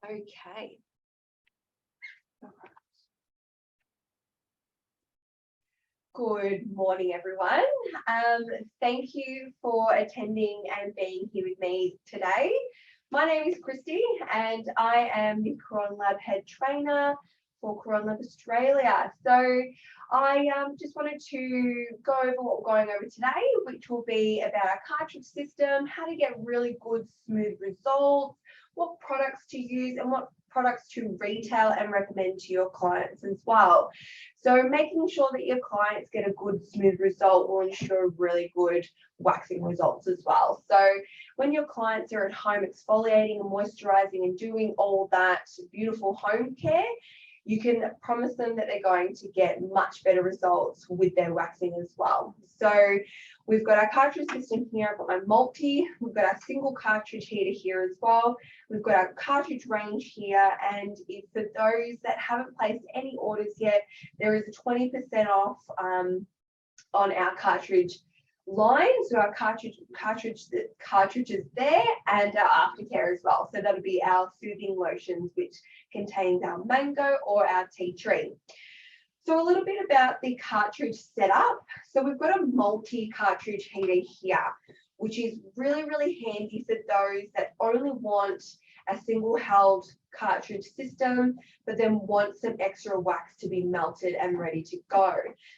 Okay. All right. Good morning, everyone. Thank you for attending and being here with me today. My name is Kristie and I am the Caronlab head trainer for Caronlab Australia. So I just wanted to go over what we're going over today, which will be about our cartridge system, how to get really good, smooth results, what products to use and what products to retail and recommend to your clients as well. So making sure that your clients get a good, smooth result will ensure really good waxing results as well. So when your clients are at home exfoliating and moisturizing and doing all that beautiful home care, you can promise them that they're going to get much better results with their waxing as well. So we've got our cartridge system here. I've got my multi, we've got our single cartridge heater here as well. We've got our cartridge range here. And if for those that haven't placed any orders yet, there is a 20% off on our cartridge line. So our cartridges there and our aftercare as well. So that'll be our soothing lotions, which contains our mango or our tea tree. So a little bit about the cartridge setup. So we've got a multi-cartridge heater here, which is really, really handy for those that only want a single held cartridge system, but then want some extra wax to be melted and ready to go.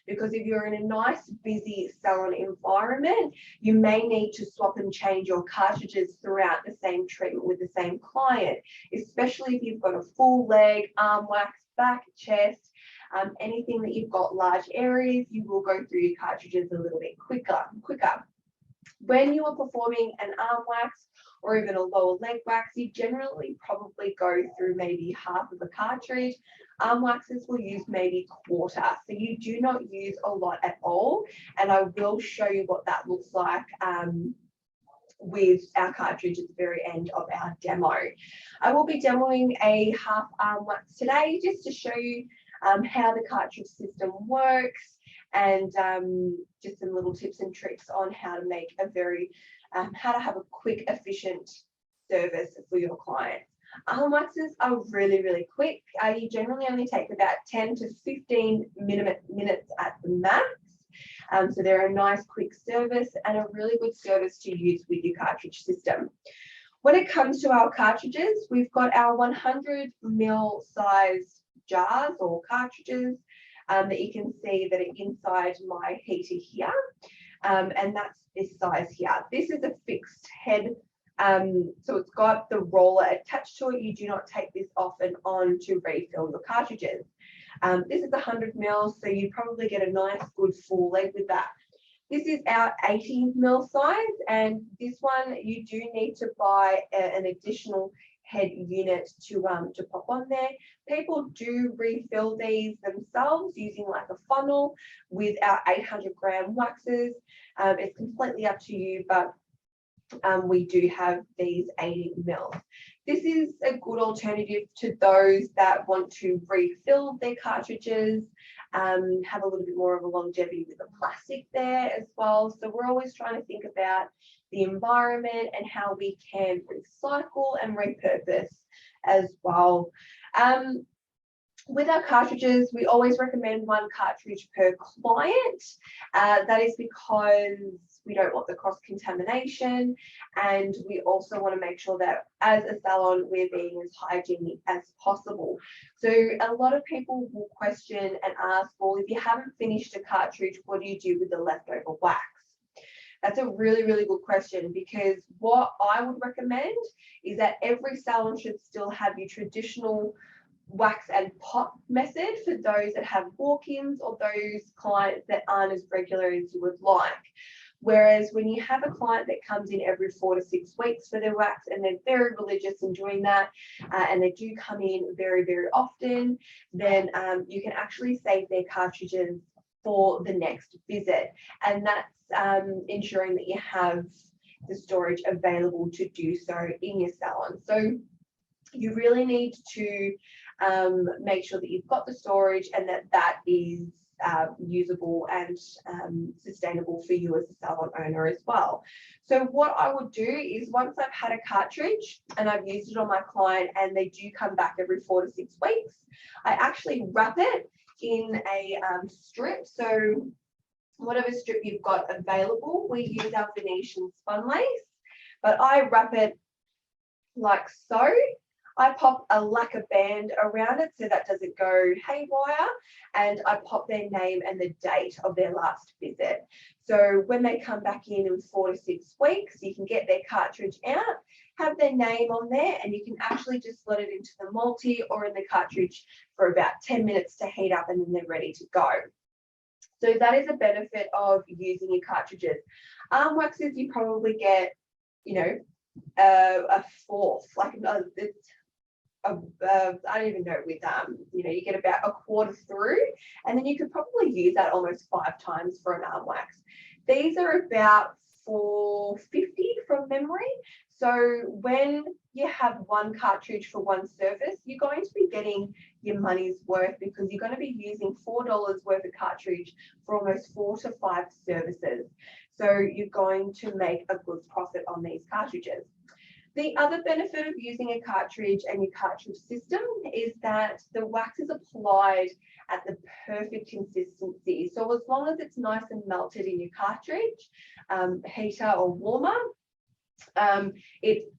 Because if you're in a nice, busy salon environment, you may need to swap and change your cartridges throughout the same treatment with the same client, especially if you've got a full leg, arm wax, back, chest, anything that you've got large areas, you will go through your cartridges a little bit quicker. When you are performing an arm wax or even a lower leg wax, you generally probably go through maybe half of a cartridge. Arm waxes will use maybe quarter, so you do not use a lot at all. And I will show you what that looks like with our cartridge at the very end of our demo. I will be demoing a half arm wax today just to show you how the cartridge system works and just some little tips and tricks on how to make how to have a quick, efficient service for your clients. Arm waxes are really, really quick. You generally only take about 10 to 15 minutes at the max. So they're a nice quick service and a really good service to use with your cartridge system. When it comes to our cartridges, we've got our 100 ml size jars or cartridges that you can see that are inside my heater here. And that's this size here. This is a fixed head. So it's got the roller attached to it. You do not take this off and on to refill your cartridges. This is 100 ml, so you probably get a nice good full leg with that. This is our 80 ml size, and this one you do need to buy an additional head unit to pop on there. People do refill these themselves using like a funnel with our 800 gram waxes. It's completely up to you, but we do have these 80 ml. This is a good alternative to those that want to refill their cartridges, have a little bit more of a longevity with the plastic there as well. So we're always trying to think about the environment and how we can recycle and repurpose as well. With our cartridges, we always recommend one cartridge per client. That is because we don't want the cross-contamination, and we also want to make sure that as a salon, we're being as hygienic as possible. So a lot of people will question and ask, well, if you haven't finished a cartridge, what do you do with the leftover wax? That's a really, really good question, because what I would recommend is that every salon should still have your traditional wax and pop method for those that have walk-ins or those clients that aren't as regular as you would like. Whereas when you have a client that comes in every 4 to 6 weeks for their wax and they're very religious in doing that, and they do come in very, very often, then you can actually save their cartridges for the next visit. And that's ensuring that you have the storage available to do so in your salon. So you really need to make sure that you've got the storage and that is usable and sustainable for you as a salon owner as well. So what I would do is once I've had a cartridge and I've used it on my client and they do come back every 4 to 6 weeks, I actually wrap it in a strip. So whatever strip you've got available, we use our Venetian spun lace, but I wrap it like so. I pop a lacquer band around it so that doesn't go haywire, and I pop their name and the date of their last visit. So when they come back in 4 to 6 weeks, you can get their cartridge out, have their name on there, and you can actually just slot it into the multi or in the cartridge for about 10 minutes to heat up, and then they're ready to go. So that is a benefit of using your cartridges. Arm waxes, you probably get, you know, a fourth, like it's I don't even know, with you know, you get about a quarter through, and then you could probably use that almost 5 times for an arm wax. These are about $4.50 from memory. So when you have one cartridge for one surface, you're going to be getting your money's worth, because you're going to be using $4 worth of cartridge for almost 4 to 5 services. So you're going to make a good profit on these cartridges. The other benefit of using a cartridge and your cartridge system is that the wax is applied at the perfect consistency. So as long as it's nice and melted in your cartridge, heater or warmer, it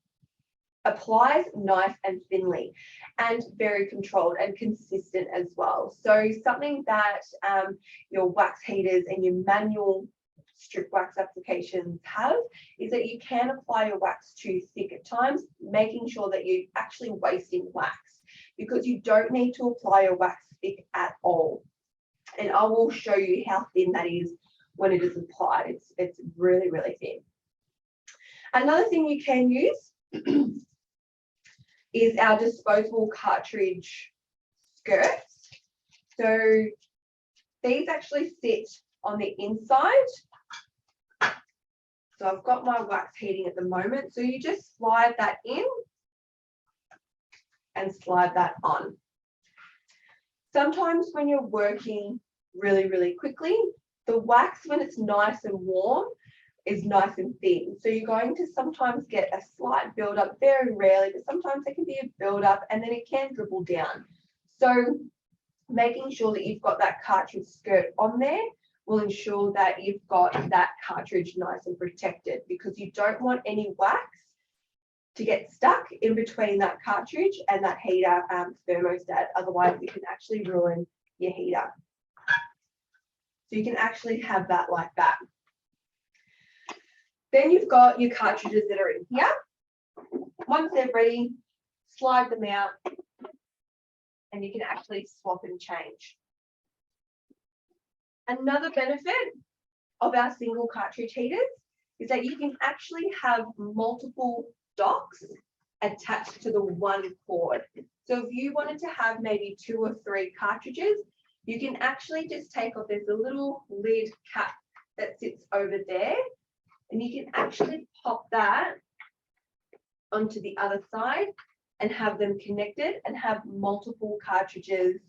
applies nice and thinly and very controlled and consistent as well. So something that your wax heaters and your manual strip wax applications have is that you can apply your wax too thick at times, making sure that you're actually wasting wax, because you don't need to apply your wax thick at all. And I will show you how thin that is when it is applied. It's really, really thin. Another thing you can use is our disposable cartridge skirts. So these actually sit on the inside. So I've got my wax heating at the moment. So you just slide that in and slide that on. Sometimes when you're working really, really quickly, the wax, when it's nice and warm, is nice and thin. So you're going to sometimes get a slight buildup, very rarely, but sometimes there can be a buildup and then it can dribble down. So making sure that you've got that cartridge skirt on there will ensure that you've got that cartridge nice and protected, because you don't want any wax to get stuck in between that cartridge and that heater thermostat. Otherwise, it can actually ruin your heater. So you can actually have that like that. Then you've got your cartridges that are in here. Once they're ready, slide them out, and you can actually swap and change. Another benefit of our single cartridge heaters is that you can actually have multiple docks attached to the one cord. So if you wanted to have maybe 2 or 3 cartridges, you can actually just take off, there's a little lid cap that sits over there, and you can actually pop that onto the other side and have them connected and have multiple cartridges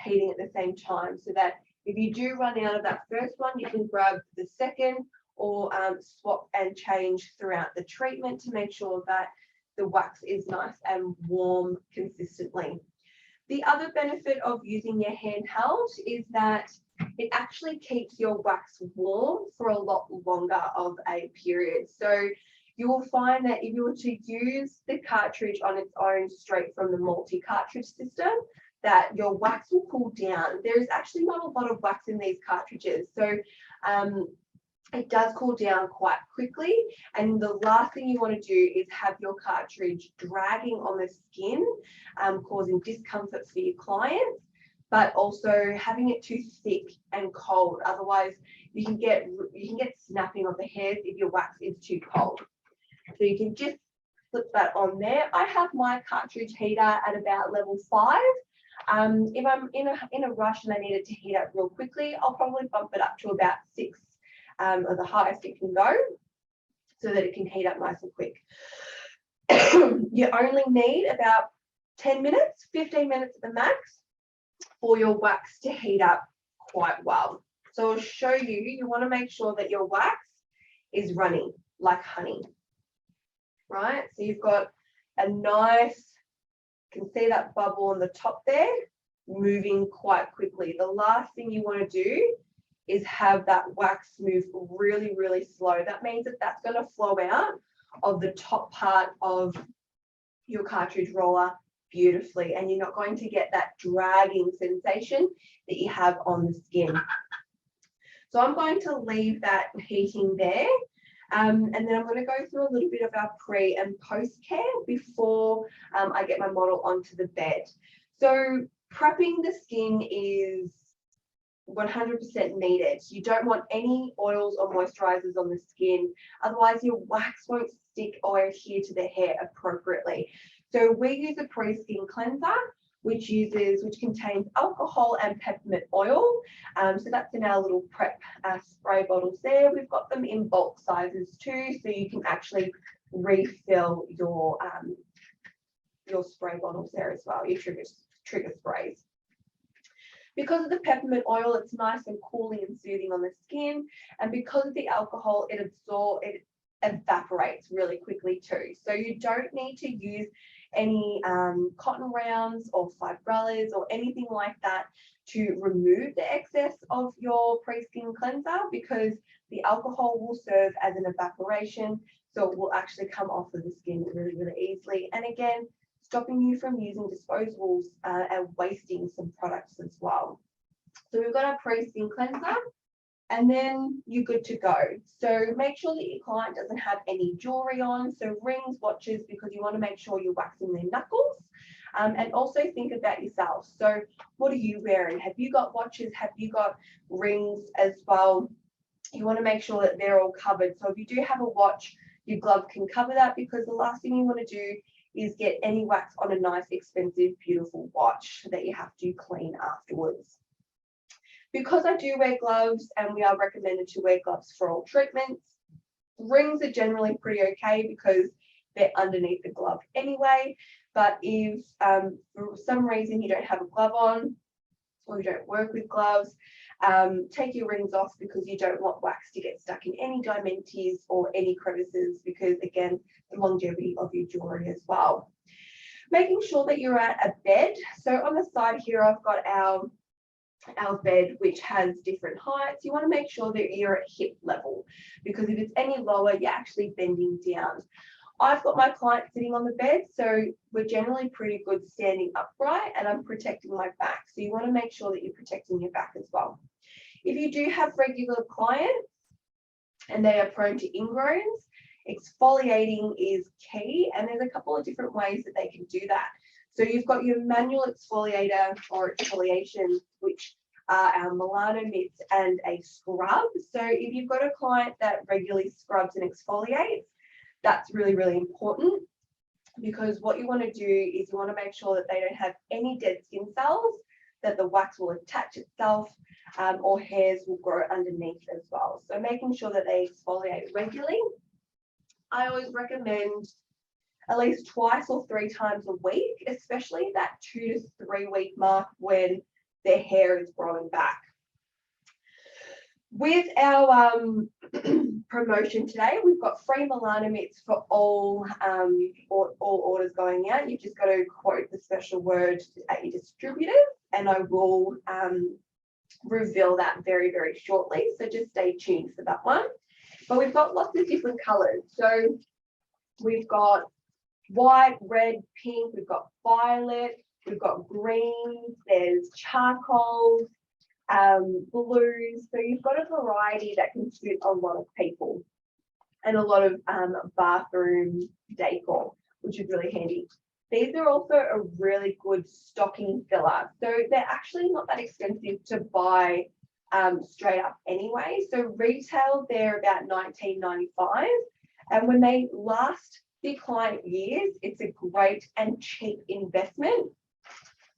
heating at the same time, so that if you do run out of that first one, you can grab the second, or swap and change throughout the treatment to make sure that the wax is nice and warm consistently. The other benefit of using your handheld is that it actually keeps your wax warm for a lot longer of a period. So you will find that if you were to use the cartridge on its own straight from the multi-cartridge system, that your wax will cool down. There is actually not a lot of wax in these cartridges, so it does cool down quite quickly, and the last thing you want to do is have your cartridge dragging on the skin, causing discomfort for your clients, but also having it too thick and cold. Otherwise, you can get snapping of the hairs if your wax is too cold. So you can just flip that on there. I have my cartridge heater at about level 5. If I'm in a rush and I need it to heat up real quickly, I'll probably bump it up to about 6, or the highest it can go, so that it can heat up nice and quick. You only need about 10 minutes, 15 minutes at the max for your wax to heat up quite well. So I'll show you, you want to make sure that your wax is running like honey, right? So you've got a nice, you can see that bubble on the top there, moving quite quickly. The last thing you want to do is have that wax move really, really slow. That means that that's going to flow out of the top part of your cartridge roller beautifully, and you're not going to get that dragging sensation that you have on the skin. So I'm going to leave that heating there, and then I'm going to go through a little bit of our pre and post care before I get my model onto the bed. So prepping the skin is 100% needed. You don't want any oils or moisturizers on the skin, otherwise your wax won't stick or adhere to the hair appropriately. So we use a pre-skin cleanser which contains alcohol and peppermint oil. So that's in our little prep spray bottles there. We've got them in bulk sizes too, so you can actually refill your spray bottles there as well, your trigger sprays. Because of the peppermint oil, it's nice and cooling and soothing on the skin, and because of the alcohol, it evaporates really quickly too. So you don't need to use any cotton rounds or fibrellas or anything like that to remove the excess of your pre-skin cleanser, because the alcohol will serve as an evaporation, so it will actually come off of the skin really, really easily. And again, stopping you from using disposables and wasting some products as well. So we've got our pre-skin cleanser, and then you're good to go. So make sure that your client doesn't have any jewelry on, so rings, watches, because you want to make sure you're waxing their knuckles. And also think about yourself. So what are you wearing? Have you got watches? Have you got rings as well? You want to make sure that they're all covered. So if you do have a watch, your glove can cover that, because the last thing you want to do is get any wax on a nice, expensive, beautiful watch that you have to clean afterwards. Because I do wear gloves, and we are recommended to wear gloves for all treatments, rings are generally pretty okay because they're underneath the glove anyway. But if for some reason you don't have a glove on, or you don't work with gloves, take your rings off, because you don't want wax to get stuck in any diamantes or any crevices, because again, the longevity of your jewelry as well. Making sure that you're at a bed. So on the side here, I've got our bed, which has different heights. You want to make sure that you're at hip level, because if it's any lower, you're actually bending down. I've got my client sitting on the bed, so we're generally pretty good standing upright, and I'm protecting my back. So you want to make sure that you're protecting your back as well. If you do have regular clients and they are prone to ingrowns, exfoliating is key, and there's a couple of different ways that they can do that. So you've got your manual exfoliator or exfoliation, which are our Milano mitts and a scrub. So if you've got a client that regularly scrubs and exfoliates, that's really, really important, because what you want to do is you want to make sure that they don't have any dead skin cells, that the wax will attach itself, or hairs will grow underneath as well. So making sure that they exfoliate regularly. I always recommend at least twice or 3 times a week, especially that 2 to 3 week mark when their hair is growing back. With our promotion today, we've got free Milano mitts for all orders going out. You've just got to quote the special word at your distributor, and I will reveal that very, very shortly. So just stay tuned for that one. But we've got lots of different colors. So we've got white, red, pink, we've got violet, we've got green, there's charcoal, blues. So you've got a variety that can suit a lot of people, and a lot of bathroom decor, which is really handy. These are also a really good stocking filler. So they're actually not that expensive to buy straight up anyway. So retail, they're about $19.95. And when they last the client years, it's a great and cheap investment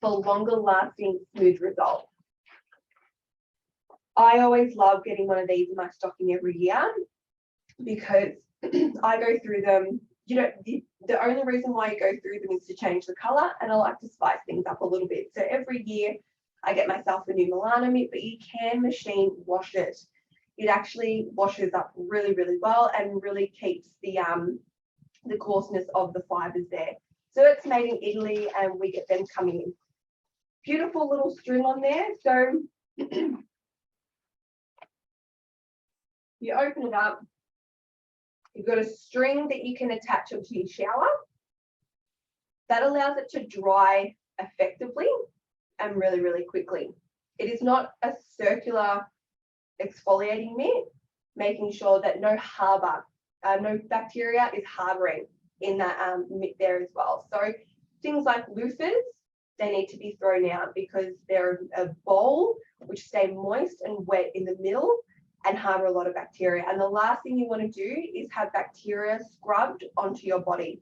for longer lasting smooth results. I always love getting one of these in my stocking every year, because I go through them. You know, the only reason why you go through them is to change the color, and I like to spice things up a little bit. So every year I get myself a new Milano mitt, but you can machine wash it. It actually washes up really, really well and really keeps the coarseness of the fibers there. So it's made in Italy and we get them coming in. Beautiful little string on there. So you open it up. You've got a string that you can attach onto your shower. That allows it to dry effectively and really, really quickly. It is not a circular exfoliating mitt, making sure that no bacteria is harboring in that mitt there as well. So things like loofahs, they need to be thrown out because they're a bowl which stay moist and wet in the middle and harbor a lot of bacteria. And the last thing you want to do is have bacteria scrubbed onto your body.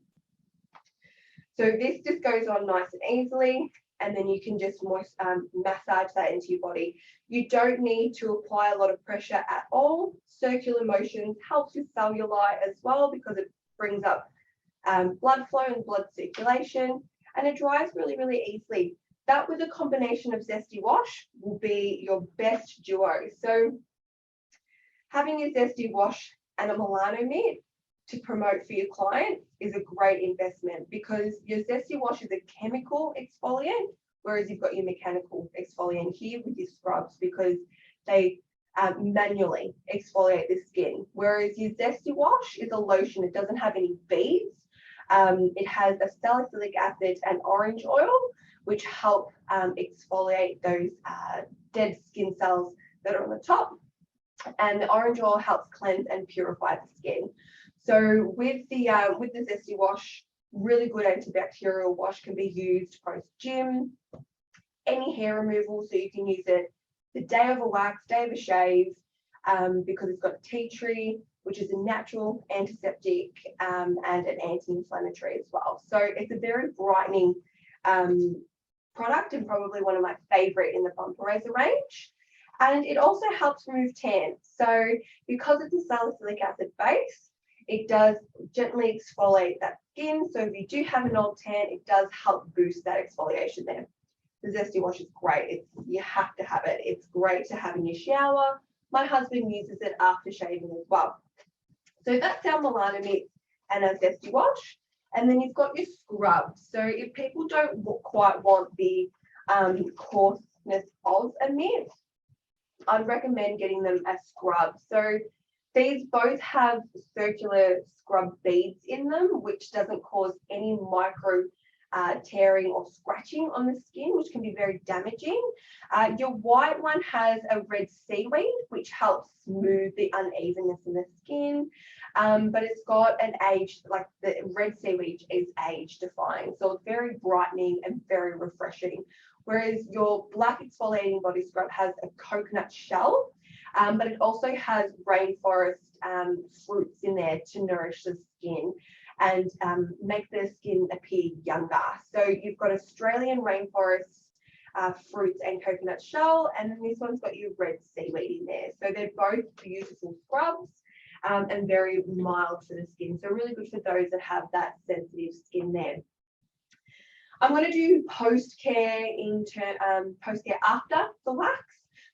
So this just goes on nice and easily, and then you can just massage that into your body. You don't need to apply a lot of pressure at all. Circular motions helps with cellulite as well because it brings up blood flow and blood circulation, and it dries really, really easily. That with a combination of Zesty Wash will be your best duo. So having a Zesty Wash and a Milano mitt to promote for your clients is a great investment because your Zesty Wash is a chemical exfoliant, whereas you've got your mechanical exfoliant here with your scrubs because they manually exfoliate the skin. Whereas your Zesty Wash is a lotion. It doesn't have any beads. It has a salicylic acid and orange oil, which help exfoliate those dead skin cells that are on the top. And the orange oil helps cleanse and purify the skin. So with the Zesty Wash, really good antibacterial wash can be used post-gym, any hair removal, so you can use it the day of a wax, day of a shave, because it's got tea tree, which is a natural antiseptic and an anti-inflammatory as well. So it's a very brightening product and probably one of my favorite in the bumper razor range. And it also helps remove tan. So because it's a salicylic acid base, it does gently exfoliate that skin. So if you do have an old tan, it does help boost that exfoliation there. The Zesty Wash is great. You have to have it. It's great to have in your shower. My husband uses it after shaving as well. So that's our Milano mitt and our Zesty Wash. And then you've got your scrub. So if people don't quite want the coarseness of a mitt, I'd recommend getting them a scrub. So these both have circular scrub beads in them, which doesn't cause any micro tearing or scratching on the skin, which can be very damaging. Your white one has a red seaweed, which helps smooth the unevenness in the skin. But it's got an age, like the red seaweed is age defying. So it's very brightening and very refreshing. Whereas your black exfoliating body scrub has a coconut shell, but it also has rainforest fruits in there to nourish the skin and make the skin appear younger. So you've got Australian rainforest fruits and coconut shell, and then this one's got your red seaweed in there. So they're both beautiful scrubs and very mild for the skin. So really good for those that have that sensitive skin there. I'm going to do post-care post-care after the wax.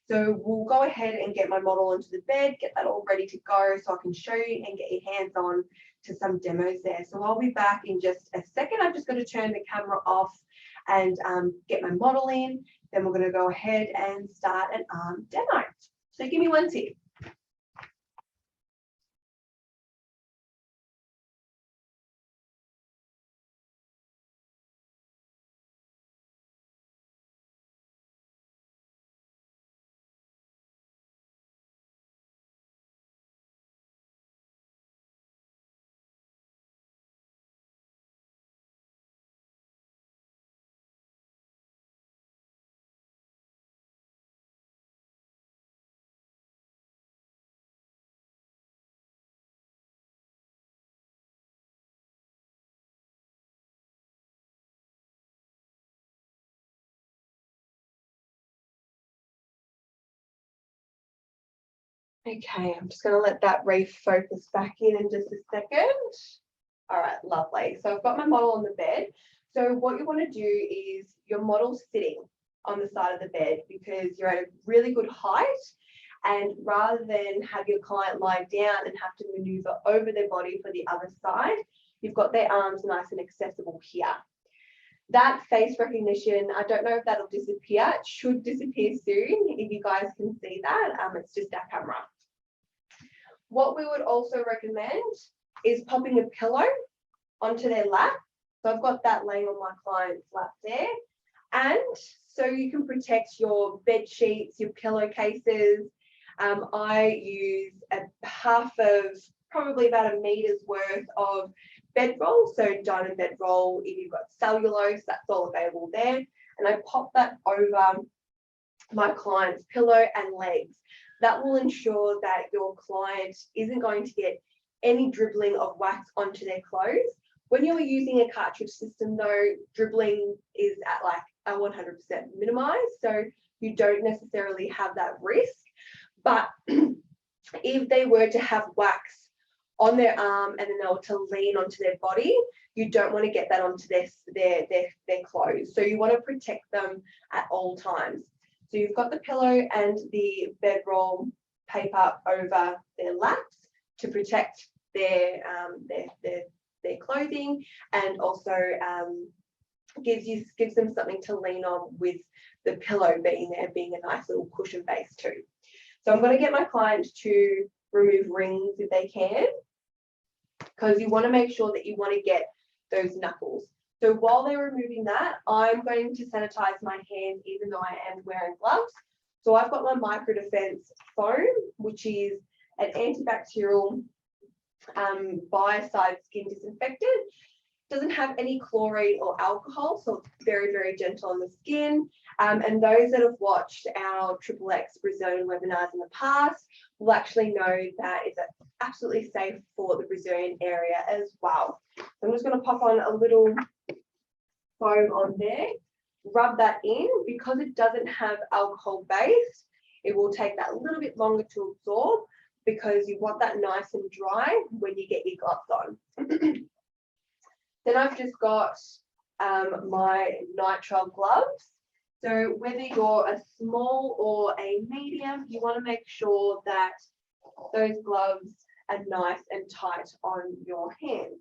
So we'll go ahead and get my model onto the bed, get that all ready to go so I can show you and get your hands on to some demos there. So I'll be back in just a second. I'm just going to turn the camera off and get my model in. Then we're going to go ahead and start an arm demo. So give me one tick. Okay, I'm just going to let that refocus back in just a second. All right, lovely. So I've got my model on the bed. So what you want to do is your model's sitting on the side of the bed because you're at a really good height. And rather than have your client lie down and have to maneuver over their body for the other side, you've got their arms nice and accessible here. That face recognition, I don't know if that'll disappear. It should disappear soon if you guys can see that. It's just our camera. What we would also recommend is popping a pillow onto their lap. So I've got that laying on my client's lap there. And so you can protect your bed sheets, your pillowcases. I use a half of probably about a meter's worth of bedroll, so diamond bedroll. If you've got cellulose, that's all available there. And I pop that over my client's pillow and legs. That will ensure that your client isn't going to get any dribbling of wax onto their clothes. When you're using a cartridge system though, dribbling is at like a 100% minimized, so you don't necessarily have that risk. But if they were to have wax on their arm and then they were to lean onto their body, you don't want to get that onto their clothes. So you want to protect them at all times. So you've got the pillow and the bedroll paper over their laps to protect their clothing, and also gives them something to lean on with the pillow being there, being a nice little cushion base too. So I'm going to get my client to remove rings if they can, because you want to make sure that you want to get those knuckles. So while they're removing that, I'm going to sanitize my hands even though I am wearing gloves. So I've got my Micro Defense foam, which is an antibacterial biocide skin disinfectant. Doesn't have any chlorine or alcohol, so it's very, very gentle on the skin. And those that have watched our XXX Brazilian webinars in the past will actually know that it's absolutely safe for the Brazilian area as well. So I'm just going to pop on a little foam on there, rub that in. Because it doesn't have alcohol base, it will take that a little bit longer to absorb, because you want that nice and dry when you get your gloves on. Then I've just got my nitrile gloves. So whether you're a small or a medium, you want to make sure that those gloves are nice and tight on your hands.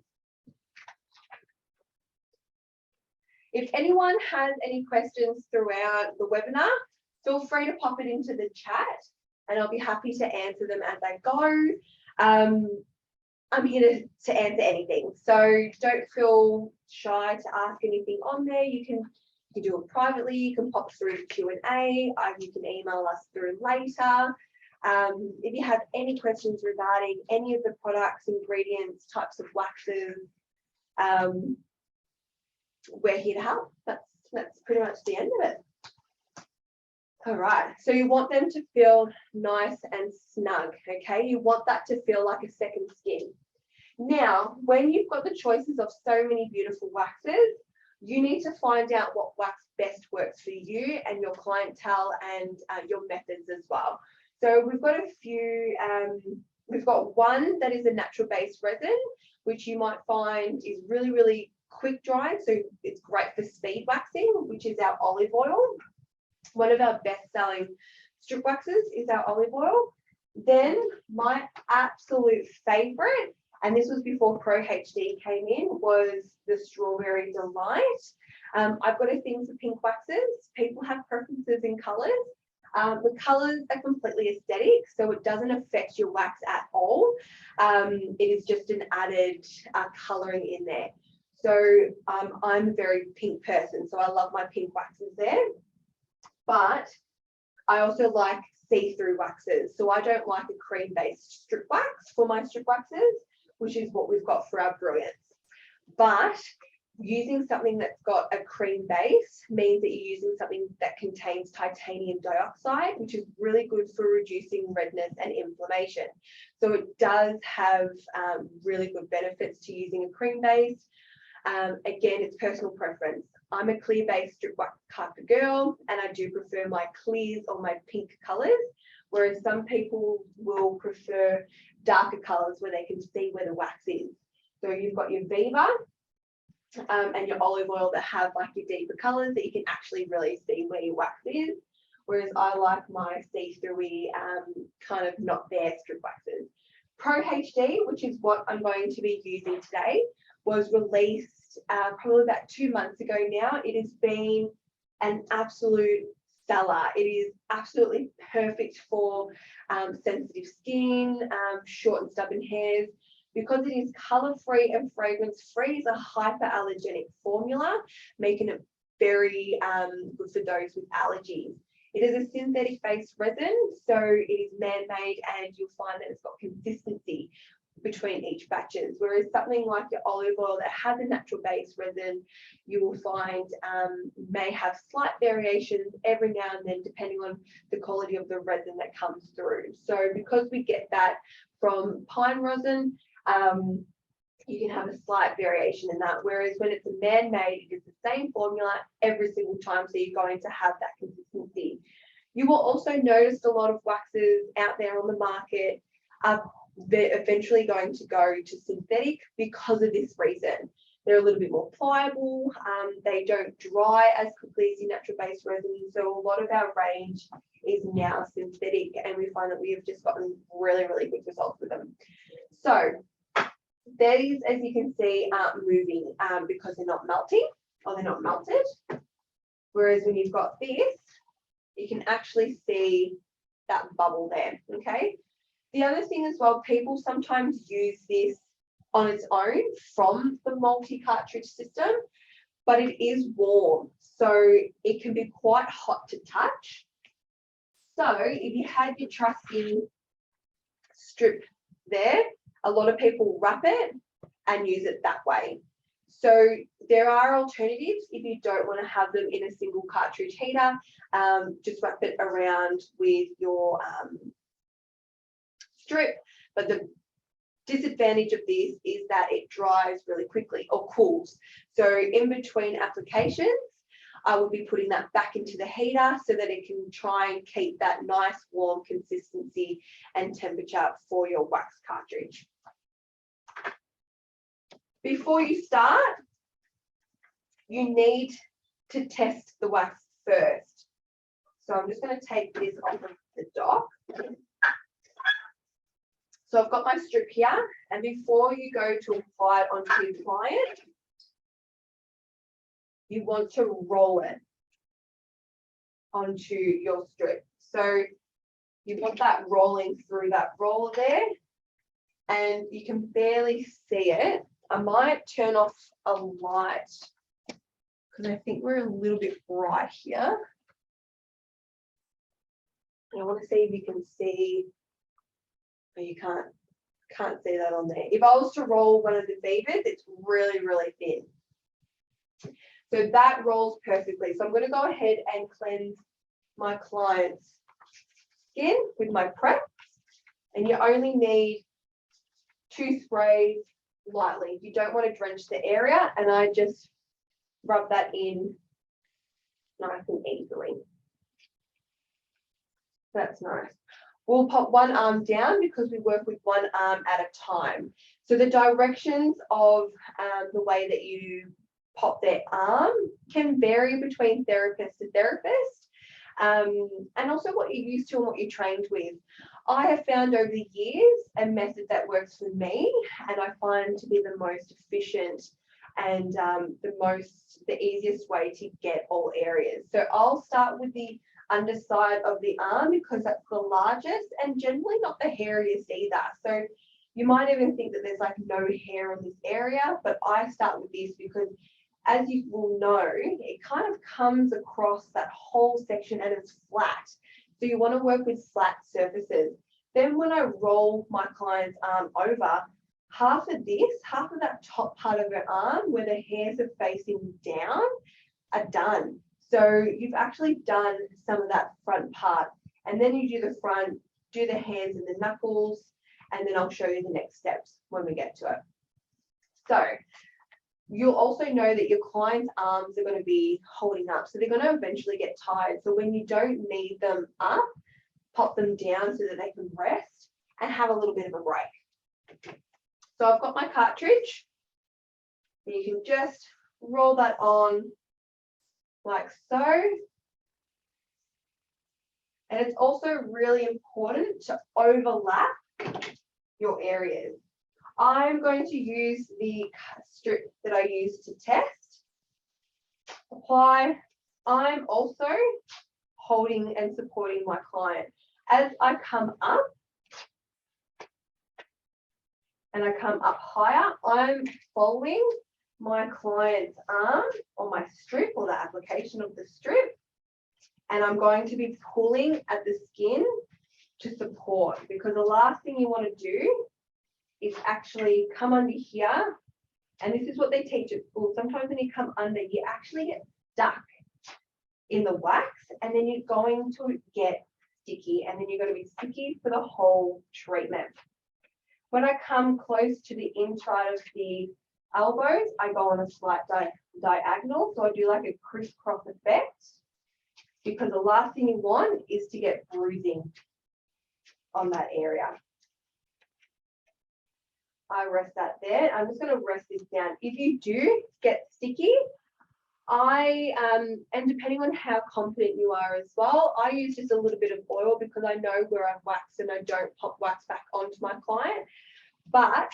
If anyone has any questions throughout the webinar, feel free to pop it into the chat and I'll be happy to answer them as I go. I'm here to answer anything, so don't feel shy to ask anything on there. You can do it privately, you can pop through the Q&A, you can email us through later. If you have any questions regarding any of the products, ingredients, types of waxes, we're here to help. That's pretty much the end of it. All right, so you want them to feel nice and snug, okay? You want that to feel like a second skin. Now, when you've got the choices of so many beautiful waxes, you need to find out what wax best works for you and your clientele and your methods as well. So we've got a few, we've got one that is a natural based resin, which you might find is really, really quick drying. So it's great for speed waxing, which is our olive oil. One of our best selling strip waxes is our olive oil. Then my absolute favorite, and this was before Pro HD came in, was the Strawberry Delight. I've got a thing for pink waxes. People have preferences in colors. The colors are completely aesthetic, so it doesn't affect your wax at all. It is just an added coloring in there. So I'm a very pink person, so I love my pink waxes there. But I also like see-through waxes. So I don't like a cream-based strip wax for my strip waxes, which is what we've got for our brilliance. But using something that's got a cream base means that you're using something that contains titanium dioxide, which is really good for reducing redness and inflammation. So it does have really good benefits to using a cream base. Again, it's personal preference. I'm a clear-based strip wax type of girl, and I do prefer my clears or my pink colours, whereas some people will prefer darker colours where they can see where the wax is. So you've got your Viva, and your olive oil that have like your deeper colors that you can actually really see where your wax is. Whereas I like my see-through kind of not there strip waxes. Pro HD, which is what I'm going to be using today, was released probably about 2 months ago now. It has been an absolute seller. It is absolutely perfect for sensitive skin, short and stubborn hairs. Because it is colour-free and fragrance-free, it's a hyperallergenic formula, making it very good for those with allergies. It is a synthetic-based resin, so it is man-made, and you'll find that it's got consistency between each batches. Whereas something like your olive oil that has a natural-based resin, you will find may have slight variations every now and then, depending on the quality of the resin that comes through. So because we get that from pine rosin, you can have a slight variation in that, whereas when it's a man-made, it is the same formula every single time, so you're going to have that consistency. You will also notice a lot of waxes out there on the market they're eventually going to go to synthetic because of this reason. They're a little bit more pliable, they don't dry as quickly as your natural-based resin, so a lot of our range is now synthetic, and we find that we have just gotten really, really good results with them. So these, as you can see, aren't moving because they're not melting or they're not melted. Whereas when you've got this, you can actually see that bubble there, okay? The other thing as well, people sometimes use this on its own from the multi-cartridge system, but it is warm, so it can be quite hot to touch. So if you had your trusty strip there, a lot of people wrap it and use it that way. So there are alternatives if you don't want to have them in a single cartridge heater. Just wrap it around with your strip. But the disadvantage of this is that it dries really quickly or cools. So in between applications, I will be putting that back into the heater so that it can try and keep that nice warm consistency and temperature for your wax cartridge. Before you start, you need to test the wax first. So I'm just going to take this off of the dock. So I've got my strip here, and before you go to apply it onto your client, you want to roll it onto your strip. So you want that rolling through that roller there, and you can barely see it. I might turn off a light because I think we're a little bit bright here. And I want to see if you can see, but you can't see that on there. If I was to roll one of the Vivas, it's really, really thin. So that rolls perfectly. So I'm going to go ahead and cleanse my client's skin with my prep. And you only need 2 sprays lightly. You don't want to drench the area, and I just rub that in nice and easily. That's nice. We'll pop one arm down because we work with one arm at a time. So the directions of the way that you pop their arm can vary between therapist to therapist, and also what you're used to and what you're trained with. I have found over the years a method that works for me, and I find to be the most efficient and the easiest way to get all areas. So I'll start with the underside of the arm because that's the largest and generally not the hairiest either. So you might even think that there's like no hair in this area, but I start with this because, as you will know, it kind of comes across that whole section and it's flat. So you want to work with flat surfaces. Then when I roll my client's arm over, half of that top part of her arm where the hairs are facing down are done. So you've actually done some of that front part, and then you do the front, do the hands and the knuckles, and then I'll show you the next steps when we get to it. So you'll also know that your client's arms are going to be holding up, so they're going to eventually get tired. So when you don't need them up, pop them down so that they can rest and have a little bit of a break. So I've got my cartridge. You can just roll that on like so. And it's also really important to overlap your areas. I'm going to use the strip that I use to test. Apply. I'm also holding and supporting my client. As I come up and I come up higher, I'm following my client's arm or my strip or the application of the strip. And I'm going to be pulling at the skin to support, because the last thing you want to do is actually come under here. And this is what they teach at school. Sometimes when you come under, you actually get stuck in the wax, and then you're going to get sticky, and then you're going to be sticky for the whole treatment. When I come close to the inside of the elbows, I go on a slight diagonal. So I do like a crisscross effect, because the last thing you want is to get bruising on that area. I rest that there. I'm just going to rest this down. If you do get sticky, and depending on how confident you are as well, I use just a little bit of oil, because I know where I've waxed and I don't pop wax back onto my client. But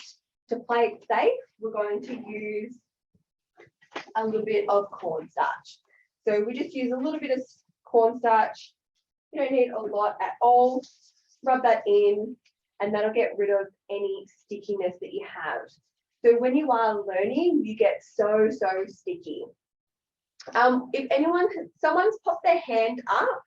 to play it safe, we're going to use a little bit of cornstarch. So we just use a little bit of cornstarch. You don't need a lot at all. Rub that in, and that'll get rid of any stickiness that you have. So when you are learning, you get so sticky. If someone's popped their hand up,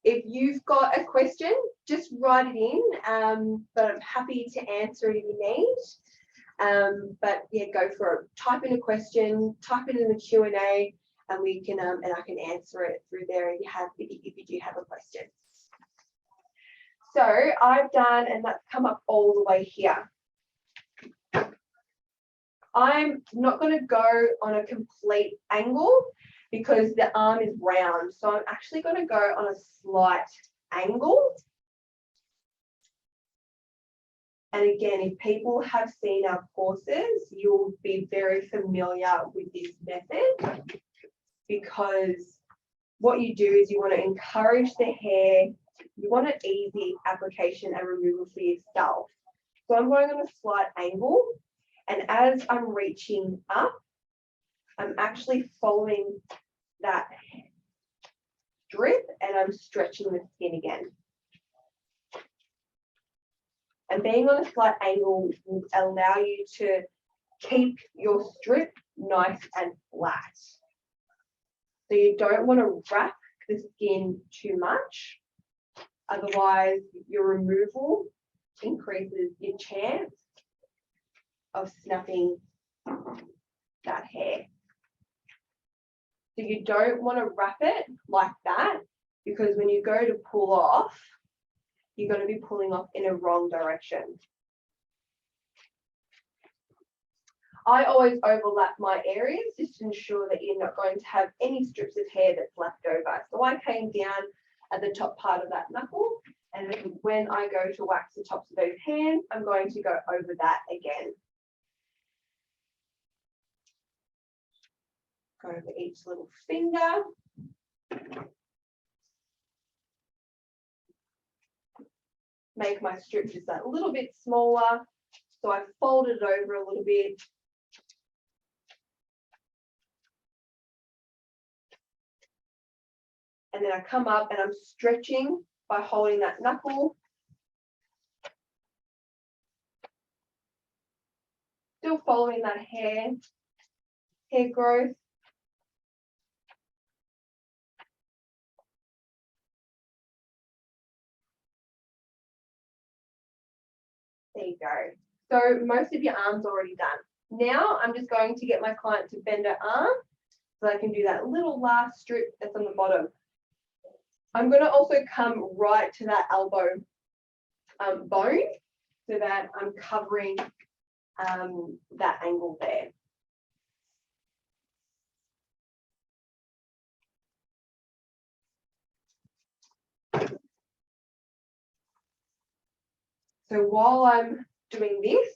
if you've got a question, just write it in. But I'm happy to answer it if you need. But yeah, go for it. Type in a question, type it in the Q&A, and we can and I can answer it through there if you do have a question. So I've done, and that's come up all the way here. I'm not going to go on a complete angle because the arm is round. So I'm actually going to go on a slight angle. And again, if people have seen our courses, you'll be very familiar with this method, because what you do is you want to encourage the hair. You want an easy application and removal for yourself. So I'm going on a slight angle, and as I'm reaching up, I'm actually following that strip and I'm stretching the skin again. And being on a slight angle will allow you to keep your strip nice and flat. So you don't want to wrap the skin too much. Otherwise, your removal increases your chance of snapping that hair. So you don't want to wrap it like that, because when you go to pull off, you're going to be pulling off in a wrong direction. I always overlap my areas just to ensure that you're not going to have any strips of hair that's left over. So I came down at the top part of that knuckle, and then when I go to wax the tops of those hands, I'm going to go over that again. Go over each little finger. Make my strip just a little bit smaller. So I fold it over a little bit. And then I come up and I'm stretching by holding that knuckle. Still following that hair growth. There you go. So most of your arm's already done. Now I'm just going to get my client to bend her arm so I can do that little last strip that's on the bottom. I'm going to also come right to that elbow bone so that I'm covering that angle there. So while I'm doing this,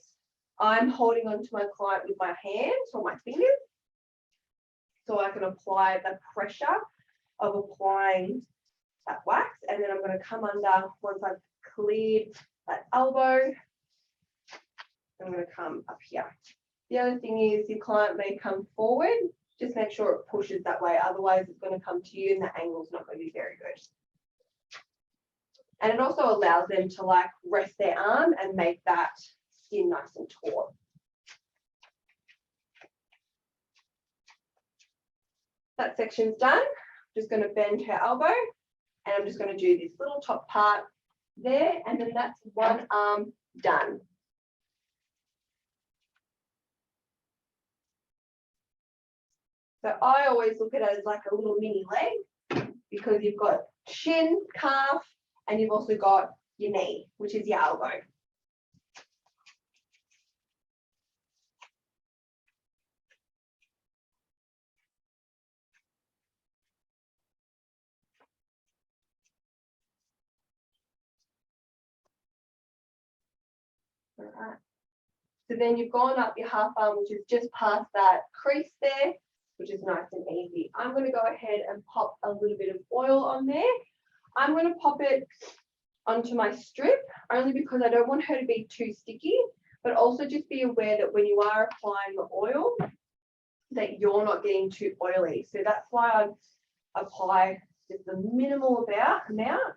I'm holding on to my client with my hands or my fingers so I can apply the pressure of applying that wax. And then I'm going to come under once I've cleared that elbow. I'm going to come up here. The other thing is your client may come forward. Just make sure it pushes that way. Otherwise, it's going to come to you and the angle's not going to be very good. And it also allows them to like rest their arm and make that skin nice and taut. That section's done. Just going to bend her elbow and I'm just going to do this little top part there, and then that's one arm done. So I always look at it as like a little mini leg because you've got shin, calf, and you've also got your knee, which is your elbow. All right. So then you've gone up your half arm, which is just past that crease there, which is nice and easy. I'm going to go ahead and pop a little bit of oil on there. I'm going to pop it onto my strip only because I don't want her to be too sticky, but also just be aware that when you are applying the oil, that you're not getting too oily. So that's why I apply just a minimal amount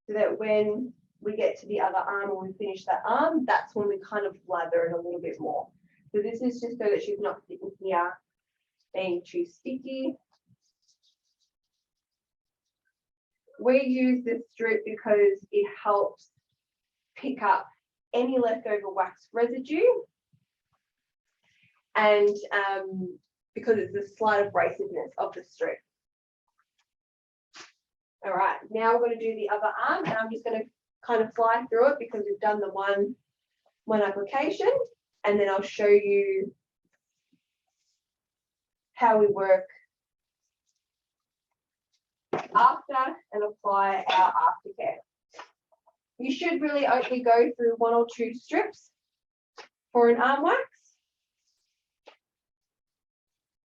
so that when we get to the other arm and we finish that arm, that's when we kind of lather it a little bit more. So this is just so that she's not sitting here being too sticky. We use this strip because it helps pick up any leftover wax residue, and because it's the slight abrasiveness of the strip. All right, now we're going to do the other arm, and I'm just going to kind of fly through it because we've done the one application, and then I'll show you how we work after and apply our aftercare. You should really only go through 1 or 2 strips for an arm wax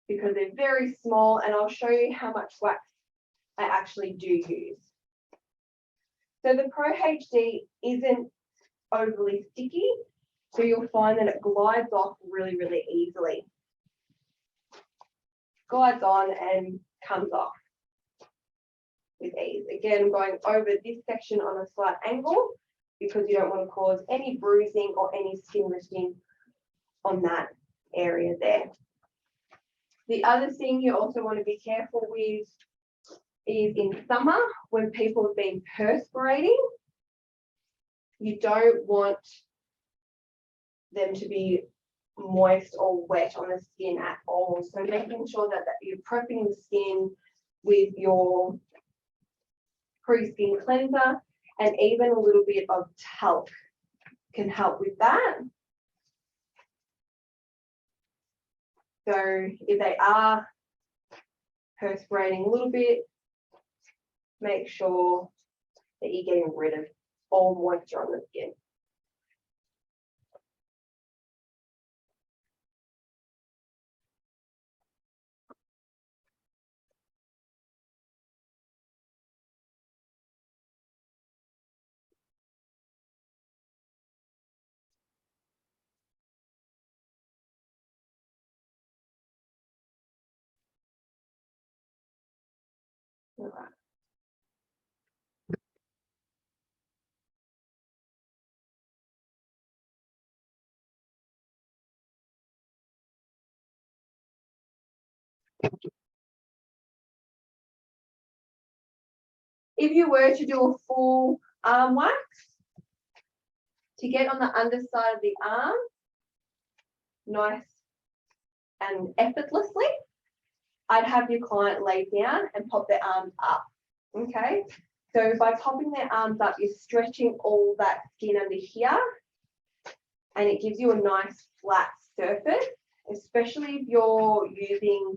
because they're very small, and I'll show you how much wax I actually do use. So the Pro HD isn't overly sticky, so you'll find that it glides off really, really easily. Glides on and comes off with ease. Again, I'm going over this section on a slight angle because you don't want to cause any bruising or any skin lifting on that area there. The other thing you also want to be careful with is in summer when people have been perspirating, you don't want them to be moist or wet on the skin at all. So making sure that you're prepping the skin with your pre-skin cleanser, and even a little bit of talc can help with that. So if they are perspirating a little bit, make sure that you're getting rid of all moisture on the skin. All right. If you were to do a full arm wax, to get on the underside of the arm, nice and effortlessly, I'd have your client lay down and pop their arms up, okay? So by popping their arms up, you're stretching all that skin under here, and it gives you a nice flat surface, especially if you're using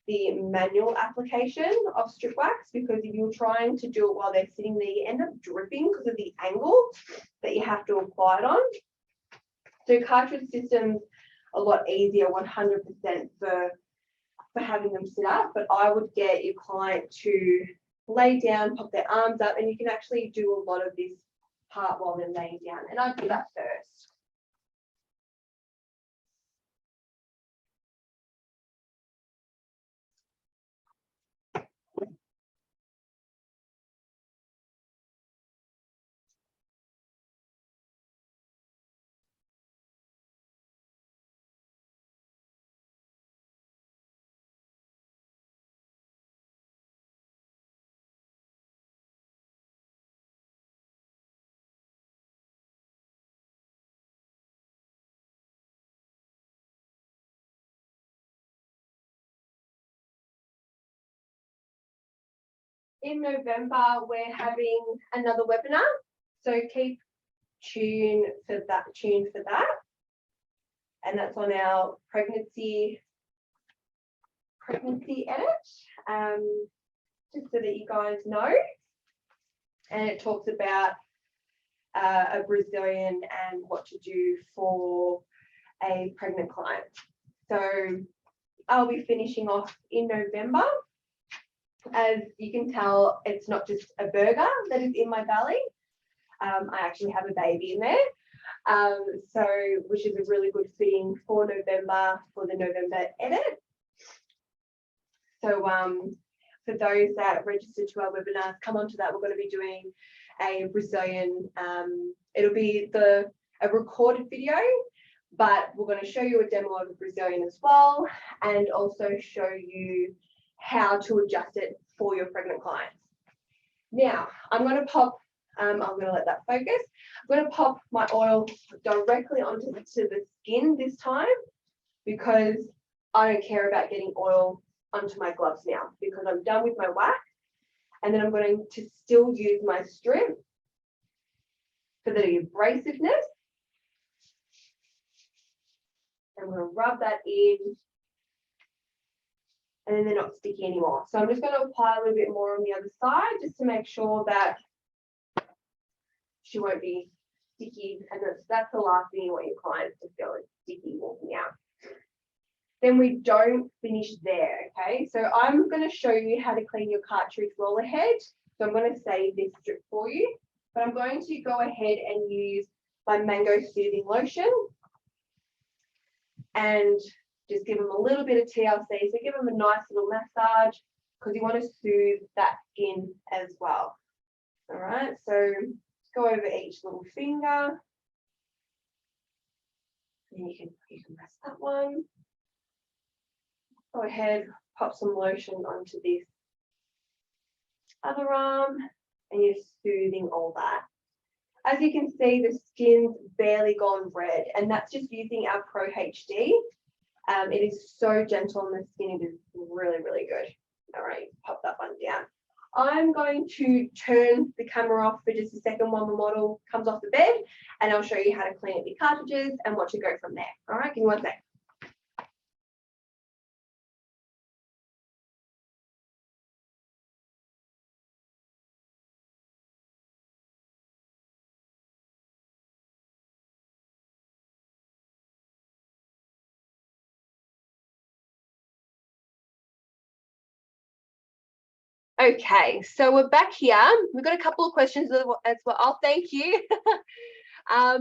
the manual application of strip wax, because if you're trying to do it while they're sitting there, you end up dripping because of the angle that you have to apply it on. So cartridge systems a lot easier 100% for having them sit up, but I would get your client to lay down, pop their arms up, and you can actually do a lot of this part while they're laying down. And I'd do that first. In November, we're having another webinar, so keep tuned for that. And that's on our pregnancy edit, just so that you guys know. And it talks about a Brazilian and what to do for a pregnant client. So I'll be finishing off in November. As you can tell, it's not just a burger that is in my belly. I actually have a baby in there, which is a really good fitting for November, for the November edit. So for those that register to our webinars, come on to that. We're going to be doing a Brazilian, it'll be a recorded video, but we're going to show you a demo of a Brazilian as well, and also show you how to adjust it for your pregnant clients. Now, I'm going to pop, I'm going to let that focus. I'm going to pop my oil directly onto the skin this time, because I don't care about getting oil onto my gloves now, because I'm done with my wax. And then I'm going to still use my strip for the abrasiveness. I'm going to rub that in, and then they're not sticky anymore. So I'm just going to apply a little bit more on the other side, just to make sure that she won't be sticky. And that's the last thing you want your clients to feel, is sticky walking out. Then we don't finish there, okay? So I'm going to show you how to clean your cartridge roller head. So I'm going to save this strip for you, but I'm going to go ahead and use my Mango Soothing Lotion and just give them a little bit of TLC. So give them a nice little massage, because you want to soothe that skin as well. All right, so go over each little finger. And you can rest that one. Go ahead, pop some lotion onto this other arm, and you're soothing all that. As you can see, the skin's barely gone red, and that's just using our Pro HD. It is so gentle on the skin, it is really, really good. All right, pop that one down. I'm going to turn the camera off for just a second while the model comes off the bed, and I'll show you how to clean up your cartridges and what to go from there. All right, give me one sec. Okay, so we're back here. We've got a couple of questions as well. Oh, thank you. I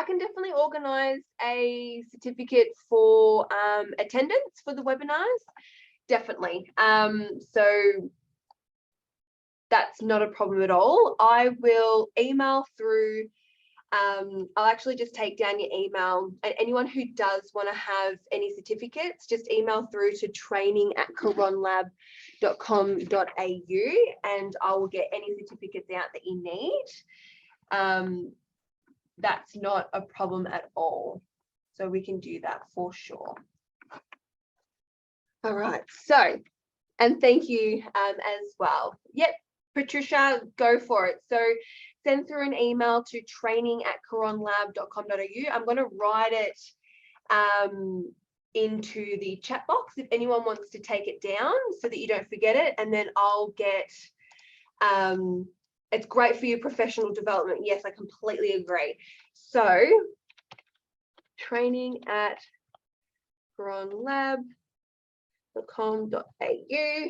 can definitely organise a certificate for attendance for the webinars. Definitely. So that's not a problem at all. I will email through. I'll actually just take down your email, and anyone who does want to have any certificates, just email through to training@caronlab.com.au, and I will get any certificates out that you need. That's not a problem at all. So we can do that for sure. All right. So, and thank you as well. Yep, Patricia, go for it. So send through an email to training@caronlab.com.au. I'm going to write it into the chat box if anyone wants to take it down, so that you don't forget it. And then I'll get, it's great for your professional development. Yes, I completely agree. So training at caronlab.com.au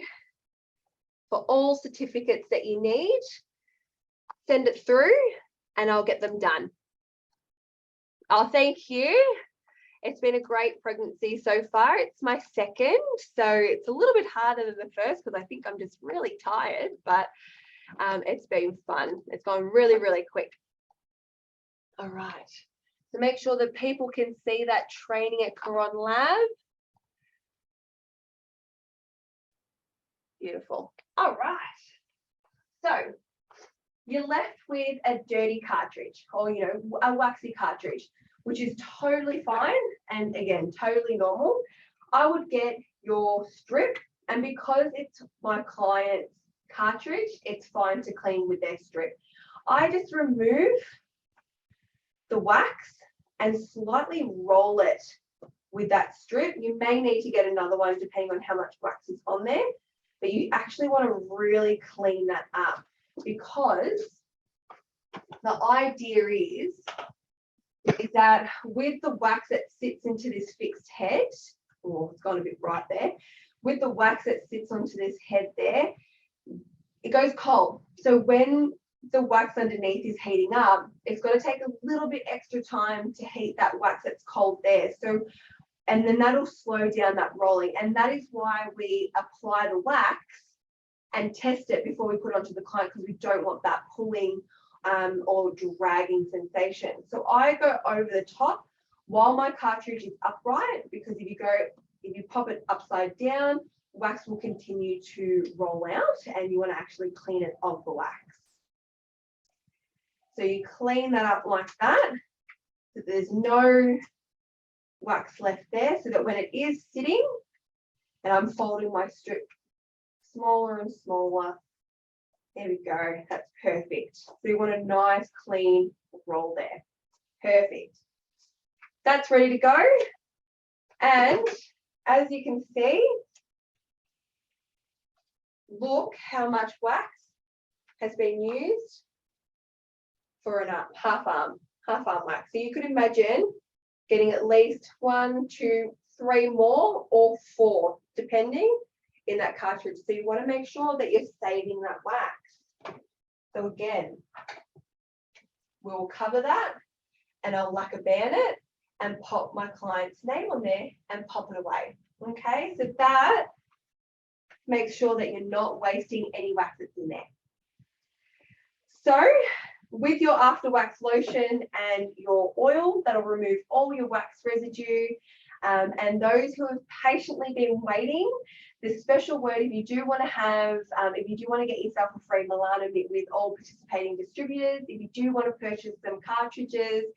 for all certificates that you need. Send it through and I'll get them done. Oh, thank you. It's been a great pregnancy so far. It's my second, so it's a little bit harder than the first because I think I'm just really tired, but it's been fun. It's gone really, really quick. All right. So make sure that people can see that training at Caronlab. Beautiful. All right. So you're left with a dirty cartridge or, you know, a waxy cartridge, which is totally fine and again, totally normal. I would get your strip, and because it's my client's cartridge, it's fine to clean with their strip. I just remove the wax and slightly roll it with that strip. You may need to get another one depending on how much wax is on there, but you actually want to really clean that up, because the idea is that with the wax that sits into this fixed head, oh, it's gone a bit bright there, with the wax that sits onto this head there, it goes cold. So when the wax underneath is heating up, it's got to take a little bit extra time to heat that wax that's cold there. So, and then that'll slow down that rolling. And that is why we apply the wax and test it before we put it onto the client, because we don't want that pulling or dragging sensation. So I go over the top while my cartridge is upright, because if you pop it upside down, wax will continue to roll out and you want to actually clean it off the wax. So you clean that up like that, so there's no wax left there, so that when it is sitting and I'm folding my strip smaller and smaller, there we go, that's perfect. So you want a nice clean roll there. Perfect. That's ready to go. And as you can see, look how much wax has been used for an half arm wax. So you could imagine getting at least 1, 2, 3 more or 4, depending, in that cartridge. So you want to make sure that you're saving that wax. So again, we'll cover that and I'll lacquer band it and pop my client's name on there and pop it away. Okay, so that makes sure that you're not wasting any wax that's in there. So with your after wax lotion and your oil, that'll remove all your wax residue. And those who have patiently been waiting, the special word, if you do want to get yourself a free Milano kit with all participating distributors, if you do want to purchase some cartridges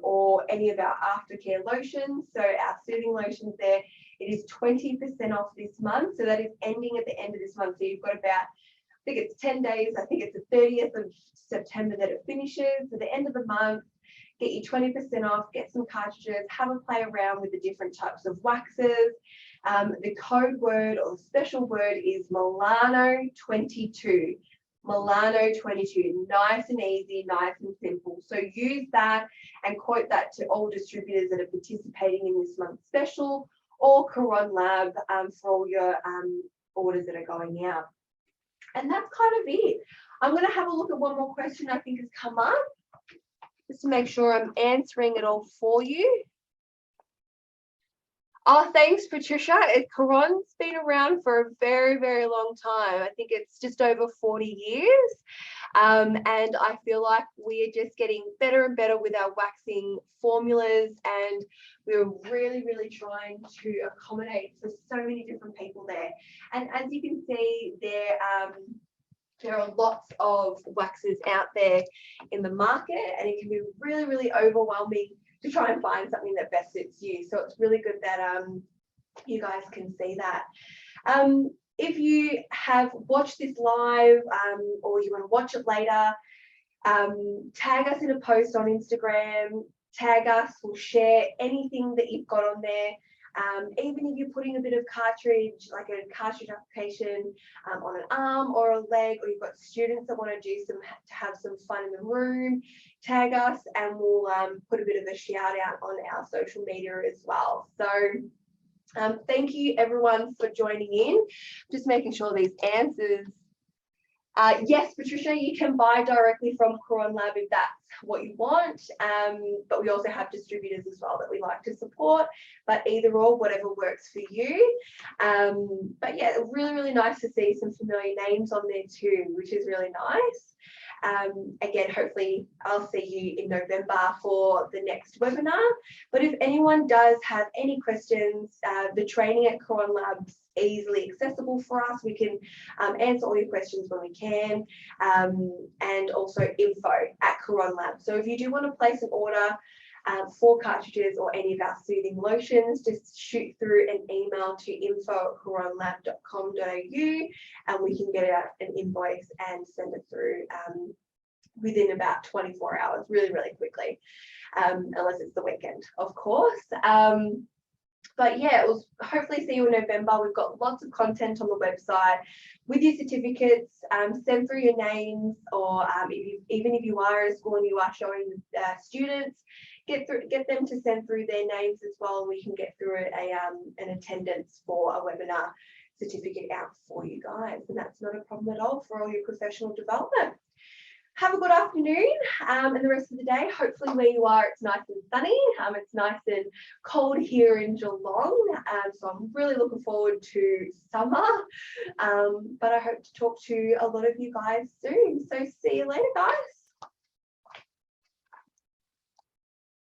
or any of our aftercare lotions, so our soothing lotions there, it is 20% off this month. So that is ending at the end of this month. So you've got about, I think it's 10 days, I think it's the 30th of September that it finishes. At the end of the month, get you 20% off, get some cartridges, have a play around with the different types of waxes. The code word or the special word is Milano22. Milano22, nice and easy, nice and simple. So use that and quote that to all distributors that are participating in this month's special, or Caronlab for all your orders that are going out. And that's kind of it. I'm going to have a look at one more question I think has come up, just to make sure I'm answering it all for you. Oh, thanks, Patricia. Caron's been around for a very, very long time. I think it's just over 40 years. And I feel like we are just getting better and better with our waxing formulas. And we're really, really trying to accommodate for so many different people there. And as you can see, there are lots of waxes out there in the market, and it can be really, really overwhelming to try and find something that best suits you. So it's really good that you guys can see that. If you have watched this live or you want to watch it later, tag us in a post on Instagram, tag us, we'll share anything that you've got on there. Even if you're putting a bit of cartridge, like a cartridge application on an arm or a leg, or you've got students that want to have some fun in the room, tag us and we'll put a bit of a shout out on our social media as well. So thank you everyone for joining in. Just making sure these answers. Yes, Patricia, you can buy directly from Caronlab if that's what you want, but we also have distributors as well that we like to support, but either or, whatever works for you. But yeah, really, really nice to see some familiar names on there too, which is really nice. Again, hopefully I'll see you in November for the next webinar. But if anyone does have any questions, the training at Caronlab's easily accessible for us. We can answer all your questions when we can, and also info@Caronlab. So if you do want to place an order for cartridges or any of our soothing lotions, just shoot through an email to info@caronlab.com.au and we can get out an invoice and send it through within about 24 hours, really, really quickly, unless it's the weekend, of course. But yeah, it was hopefully see you in November. We've got lots of content on the website with your certificates. Send through your names, or even if you are at school and you are showing students, get them to send through their names as well. We can get through an attendance for a webinar certificate out for you guys, and that's not a problem at all for all your professional development. Have a good afternoon and the rest of the day. Hopefully where you are, it's nice and sunny. It's nice and cold here in Geelong. So I'm really looking forward to summer. But I hope to talk to a lot of you guys soon. So see you later, guys.